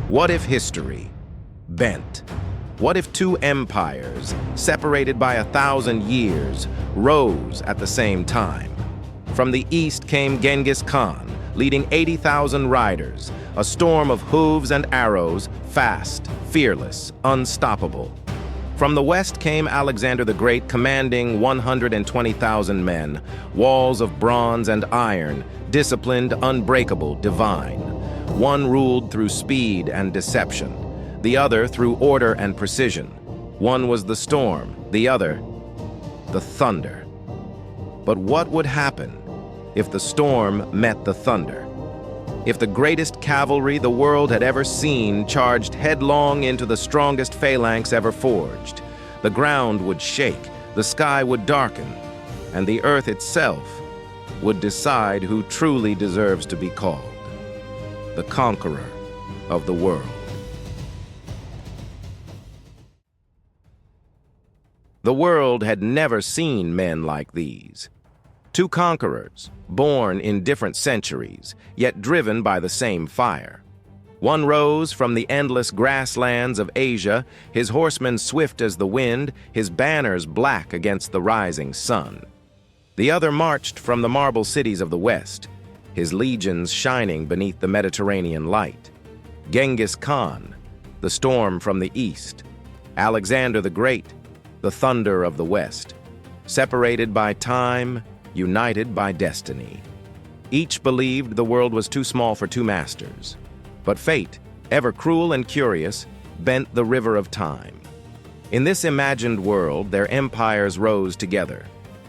What if history bent? What if two empires, separated by 1,000 years, rose at the same time? From the east came Genghis Khan, leading 80,000 riders, a storm of hooves and arrows, fast, fearless, unstoppable. From the west came Alexander the Great, commanding 120,000 men, walls of bronze and iron, disciplined, unbreakable, divine. One ruled through speed and deception, the other through order and precision. One was the storm, the other, the thunder. But what would happen if the storm met the thunder? If the greatest cavalry the world had ever seen charged headlong into the strongest phalanx ever forged, the ground would shake, the sky would darken, and the earth itself would decide who truly deserves to be called the conqueror of the world. The world had never seen men like these. Two conquerors, born in different centuries, yet driven by the same fire. One rose from the endless grasslands of Asia, his horsemen swift as the wind, his banners black against the rising sun. The other marched from the marble cities of the West, his legions shining beneath the Mediterranean light. Genghis Khan, the storm from the east. Alexander the Great, the thunder of the West. Separated by time, united by destiny. Each believed the world was too small for two masters. But fate, ever cruel and curious, bent the river of time. In this imagined world, their empires rose together.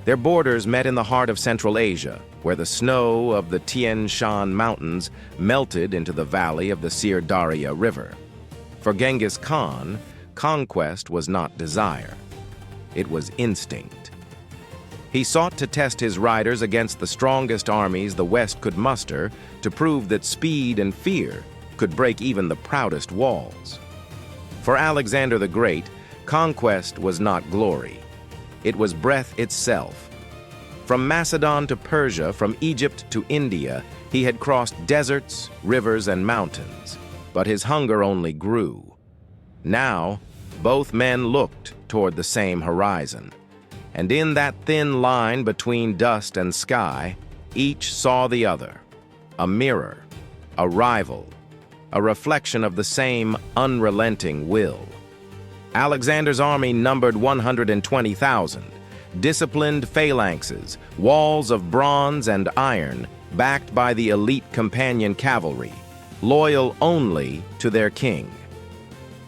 Their borders met in the heart of Central Asia, where the snow of the Tian Shan Mountains melted into the valley of the Sir Daria River. For Genghis Khan, conquest was not desire. It was instinct. He sought to test his riders against the strongest armies the West could muster to prove that speed and fear could break even the proudest walls. For Alexander the Great, conquest was not glory. It was breath itself. From Macedon to Persia, from Egypt to India, he had crossed deserts, rivers, and mountains, but his hunger only grew. Now, both men looked toward the same horizon, and in that thin line between dust and sky, each saw the other, a mirror, a rival, a reflection of the same unrelenting will. Alexander's army numbered 120,000, disciplined phalanxes, walls of bronze and iron, backed by the elite companion cavalry, loyal only to their king.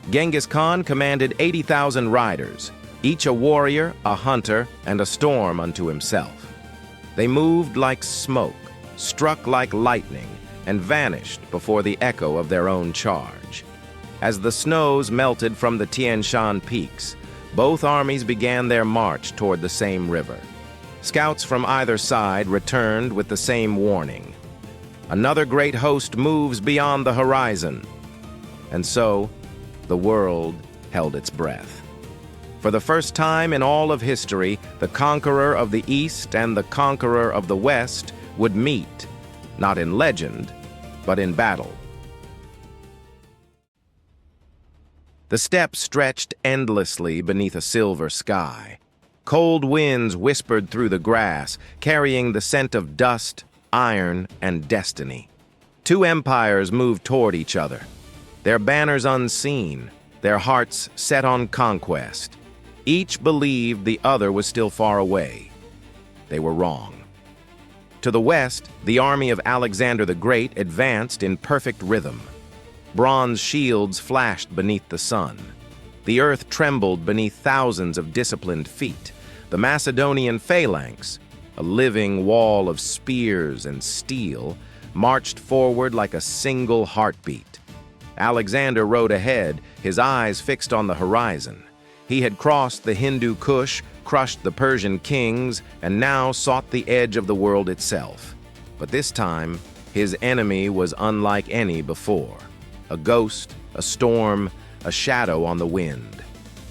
Genghis Khan commanded 80,000 riders, each a warrior, a hunter, and a storm unto himself. They moved like smoke, struck like lightning, and vanished before the echo of their own charge. As the snows melted from the Tian Shan peaks, both armies began their march toward the same river. Scouts from either side returned with the same warning. Another great host moves beyond the horizon. And so, the world held its breath. For the first time in all of history, the conqueror of the East and the conqueror of the West would meet, not in legend, but in battle. The steppes stretched endlessly beneath a silver sky. Cold winds whispered through the grass, carrying the scent of dust, iron, and destiny. Two empires moved toward each other, their banners unseen, their hearts set on conquest. Each believed the other was still far away. They were wrong. To the west, the army of Alexander the Great advanced in perfect rhythm. Bronze shields flashed beneath the sun. The earth trembled beneath thousands of disciplined feet. The Macedonian phalanx, a living wall of spears and steel, marched forward like a single heartbeat. Alexander rode ahead, his eyes fixed on the horizon. He had crossed the Hindu Kush, crushed the Persian kings, and now sought the edge of the world itself. But this time, his enemy was unlike any before. A ghost, a storm, a shadow on the wind.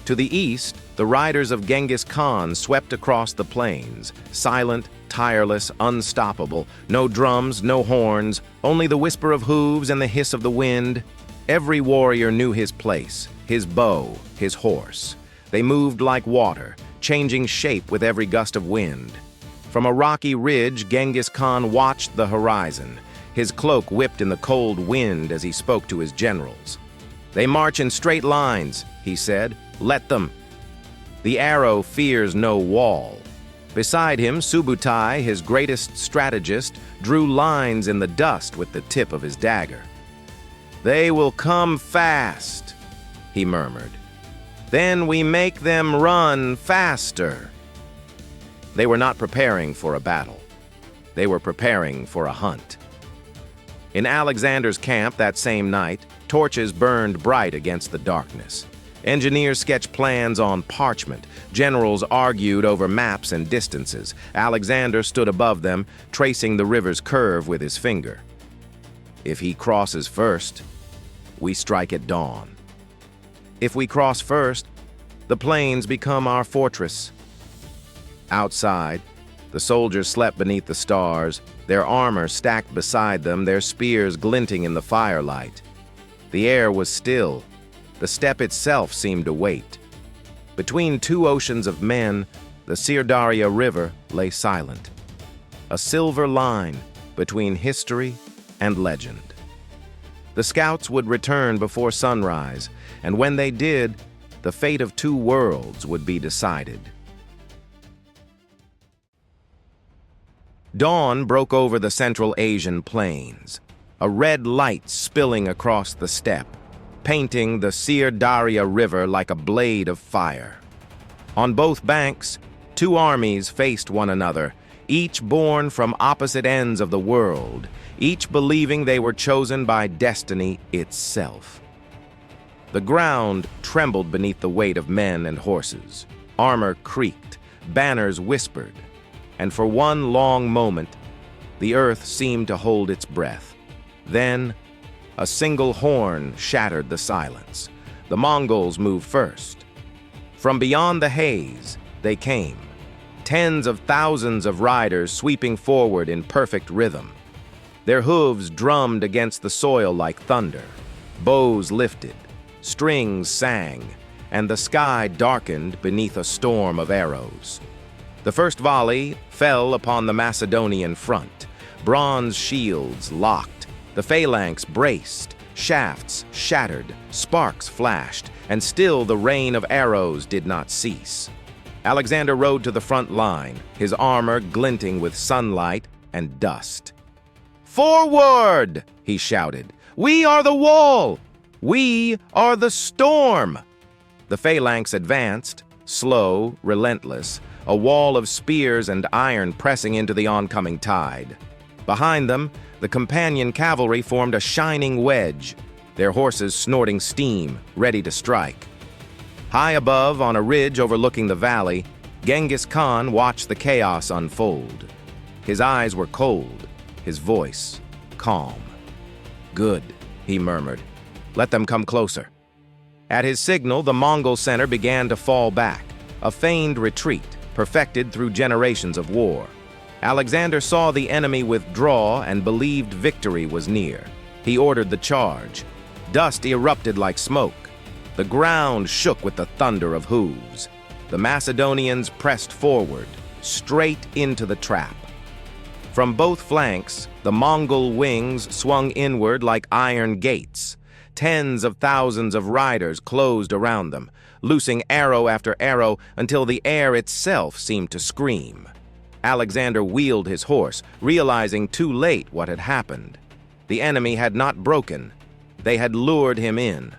To the east, the riders of Genghis Khan swept across the plains, silent, tireless, unstoppable. No drums, no horns, only the whisper of hooves and the hiss of the wind. Every warrior knew his place, his bow, his horse. They moved like water, changing shape with every gust of wind. From a rocky ridge, Genghis Khan watched the horizon. His cloak whipped in the cold wind as he spoke to his generals. "They march in straight lines," he said. "Let them." The arrow fears no wall. Beside him, Subutai, his greatest strategist, drew lines in the dust with the tip of his dagger. "They will come fast," he murmured. "Then we make them run faster." They were not preparing for a battle. They were preparing for a hunt. In Alexander's camp that same night, torches burned bright against the darkness. Engineers sketched plans on parchment. Generals argued over maps and distances. Alexander stood above them, tracing the river's curve with his finger. "If he crosses first, we strike at dawn. If we cross first, the plains become our fortress." Outside, the soldiers slept beneath the stars, their armor stacked beside them, their spears glinting in the firelight. The air was still. The steppe itself seemed to wait. Between two oceans of men, the Sirdaria River lay silent. A silver line between history and legend. The scouts would return before sunrise, and when they did, the fate of two worlds would be decided. Dawn broke over the Central Asian plains, a red light spilling across the steppe, painting the Sirdaria River like a blade of fire. On both banks, two armies faced one another, each born from opposite ends of the world, each believing they were chosen by destiny itself. The ground trembled beneath the weight of men and horses. Armor creaked, banners whispered, and for one long moment, the earth seemed to hold its breath. Then, a single horn shattered the silence. The Mongols moved first. From beyond the haze, they came, tens of thousands of riders sweeping forward in perfect rhythm. Their hooves drummed against the soil like thunder. Bows lifted, strings sang, and the sky darkened beneath a storm of arrows. The first volley fell upon the Macedonian front. Bronze shields locked. The phalanx braced, shafts shattered, sparks flashed, and still the rain of arrows did not cease. Alexander rode to the front line, his armor glinting with sunlight and dust. "Forward!" he shouted. "We are the wall! We are the storm!" The phalanx advanced, slow, relentless, a wall of spears and iron pressing into the oncoming tide. Behind them, the companion cavalry formed a shining wedge, their horses snorting steam, ready to strike. High above, on a ridge overlooking the valley, Genghis Khan watched the chaos unfold. His eyes were cold, his voice calm. "Good," he murmured. "Let them come closer." At his signal, the Mongol center began to fall back, a feigned retreat, perfected through generations of war. Alexander saw the enemy withdraw and believed victory was near. He ordered the charge. Dust erupted like smoke. The ground shook with the thunder of hooves. The Macedonians pressed forward, straight into the trap. From both flanks, the Mongol wings swung inward like iron gates. Tens of thousands of riders closed around them, loosing arrow after arrow until the air itself seemed to scream. Alexander wheeled his horse, realizing too late what had happened. The enemy had not broken. They had lured him in.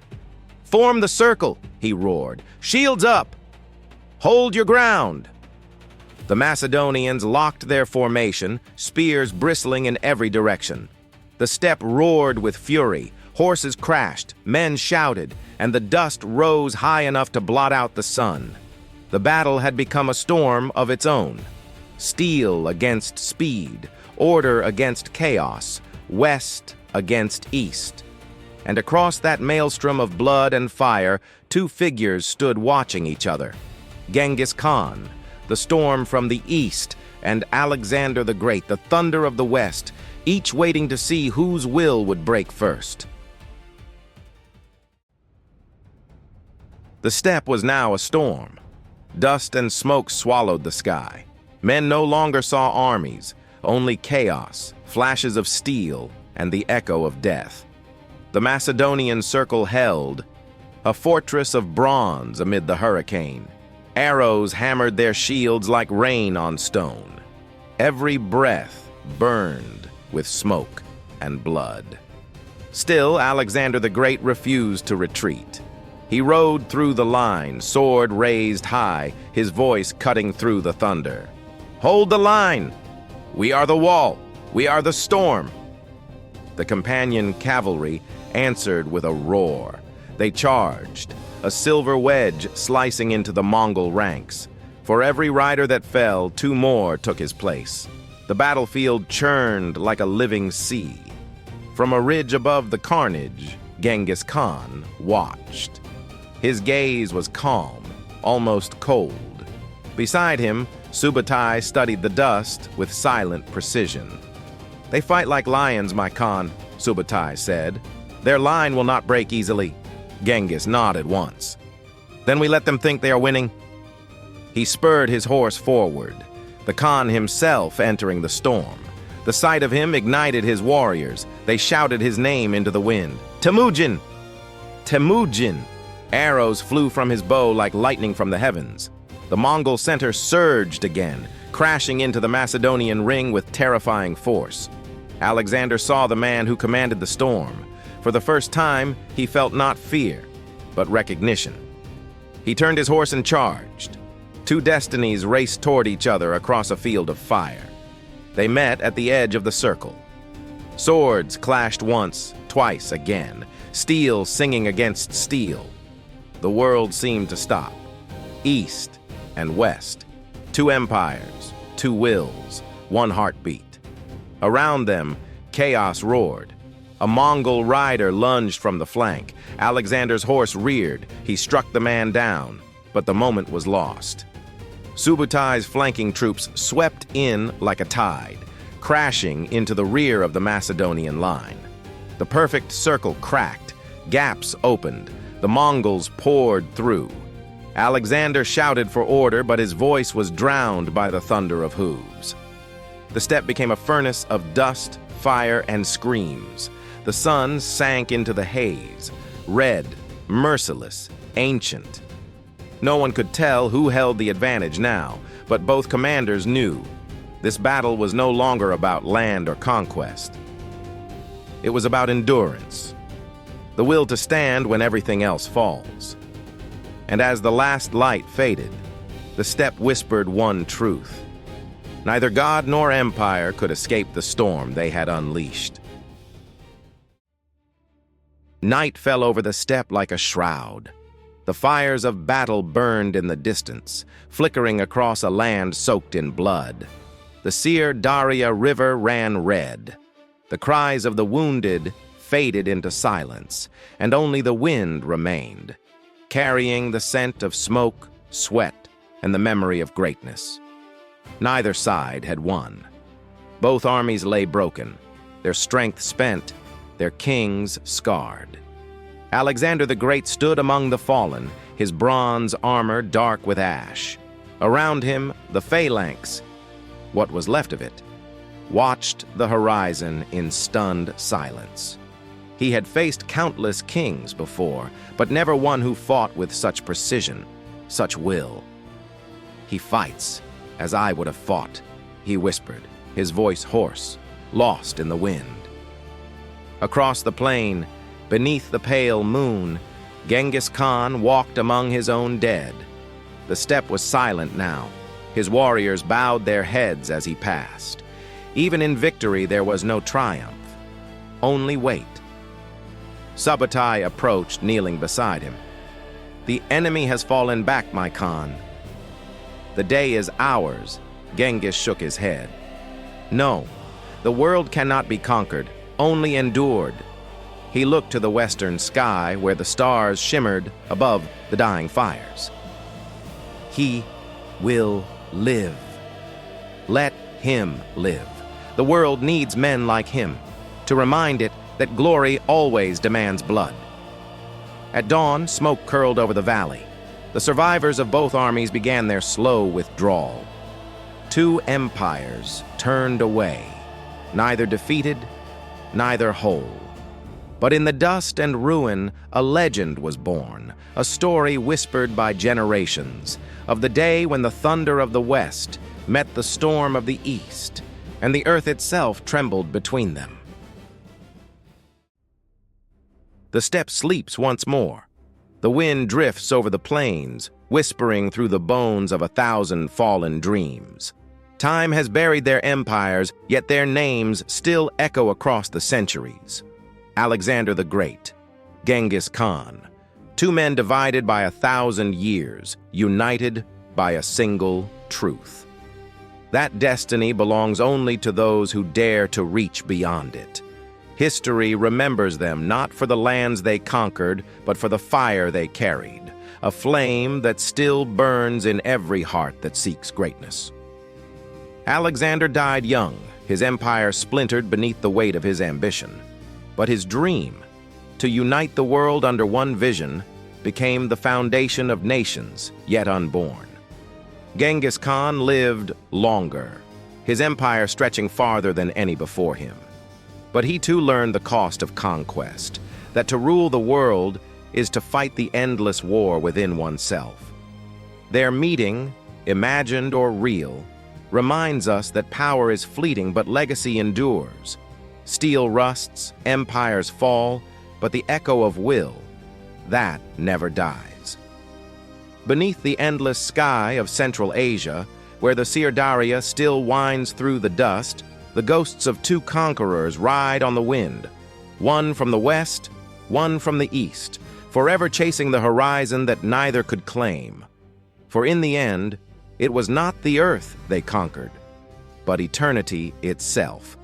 "Form the circle," he roared. "Shields up! Hold your ground!" The Macedonians locked their formation, spears bristling in every direction. The steppe roared with fury. Horses crashed, men shouted, and the dust rose high enough to blot out the sun. The battle had become a storm of its own. Steel against speed, order against chaos, west against east. And across that maelstrom of blood and fire, two figures stood watching each other. Genghis Khan, the storm from the east, and Alexander the Great, the thunder of the west, each waiting to see whose will would break first. The steppe was now a storm. Dust and smoke swallowed the sky. Men no longer saw armies, only chaos, flashes of steel, and the echo of death. The Macedonian circle held, a fortress of bronze amid the hurricane. Arrows hammered their shields like rain on stone. Every breath burned with smoke and blood. Still, Alexander the Great refused to retreat. He rode through the line, sword raised high, his voice cutting through the thunder. "Hold the line! We are the wall! We are the storm!" The companion cavalry answered with a roar. They charged, a silver wedge slicing into the Mongol ranks. For every rider that fell, two more took his place. The battlefield churned like a living sea. From a ridge above the carnage, Genghis Khan watched. His gaze was calm, almost cold. Beside him, Subutai studied the dust with silent precision. "They fight like lions, my Khan," Subutai said. "Their line will not break easily." Genghis nodded once. "Then we let them think they are winning." He spurred his horse forward, the Khan himself entering the storm. The sight of him ignited his warriors. They shouted his name into the wind. "Temujin! Temujin!" Arrows flew from his bow like lightning from the heavens. The Mongol center surged again, crashing into the Macedonian ring with terrifying force. Alexander saw the man who commanded the storm. For the first time, he felt not fear, but recognition. He turned his horse and charged. Two destinies raced toward each other across a field of fire. They met at the edge of the circle. Swords clashed once, twice again, steel singing against steel. The world seemed to stop. East and west, two empires, two wills, one heartbeat. Around them, chaos roared. A Mongol rider lunged from the flank. Alexander's horse reared. He struck the man down, but the moment was lost. Subutai's flanking troops swept in like a tide, crashing into the rear of the Macedonian line. The perfect circle cracked, gaps opened, the Mongols poured through. Alexander shouted for order, but his voice was drowned by the thunder of hooves. The steppe became a furnace of dust, fire, and screams. The sun sank into the haze, red, merciless, ancient. No one could tell who held the advantage now, but both commanders knew. This battle was no longer about land or conquest. It was about endurance, the will to stand when everything else falls. And as the last light faded, the steppe whispered one truth. Neither God nor empire could escape the storm they had unleashed. Night fell over the steppe like a shroud. The fires of battle burned in the distance, flickering across a land soaked in blood. The Sir Daria River ran red. The cries of the wounded faded into silence, and only the wind remained, carrying the scent of smoke, sweat, and the memory of greatness. Neither side had won. Both armies lay broken, their strength spent, their kings scarred. Alexander the Great stood among the fallen, his bronze armor dark with ash. Around him, the phalanx, what was left of it, watched the horizon in stunned silence. He had faced countless kings before, but never one who fought with such precision, such will. "He fights as I would have fought," he whispered, his voice hoarse, lost in the wind. Across the plain, beneath the pale moon, Genghis Khan walked among his own dead. The steppe was silent now. His warriors bowed their heads as he passed. Even in victory, there was no triumph, only weight. Subutai approached, kneeling beside him. "The enemy has fallen back, my Khan." "The day is ours," Genghis shook his head. "No, the world cannot be conquered, only endured." He looked to the western sky where the stars shimmered above the dying fires. "He will live. Let him live. The world needs men like him, to remind it that glory always demands blood." At dawn, smoke curled over the valley. The survivors of both armies began their slow withdrawal. Two empires turned away, neither defeated, neither whole. But in the dust and ruin, a legend was born, a story whispered by generations, of the day when the thunder of the West met the storm of the East, and the earth itself trembled between them. The steppe sleeps once more. The wind drifts over the plains, whispering through the bones of 1,000 fallen dreams. Time has buried their empires, yet their names still echo across the centuries. Alexander the Great, Genghis Khan, two men divided by 1,000 years, united by a single truth. That destiny belongs only to those who dare to reach beyond it. History remembers them not for the lands they conquered, but for the fire they carried, a flame that still burns in every heart that seeks greatness. Alexander died young, his empire splintered beneath the weight of his ambition. But his dream, to unite the world under one vision, became the foundation of nations yet unborn. Genghis Khan lived longer, his empire stretching farther than any before him. But he too learned the cost of conquest, that to rule the world is to fight the endless war within oneself. Their meeting, imagined or real, reminds us that power is fleeting but legacy endures. Steel rusts, empires fall, but the echo of will, that never dies. Beneath the endless sky of Central Asia, where the Sirdaria still winds through the dust, the ghosts of two conquerors ride on the wind, one from the west, one from the east, forever chasing the horizon that neither could claim. For in the end, it was not the earth they conquered, but eternity itself.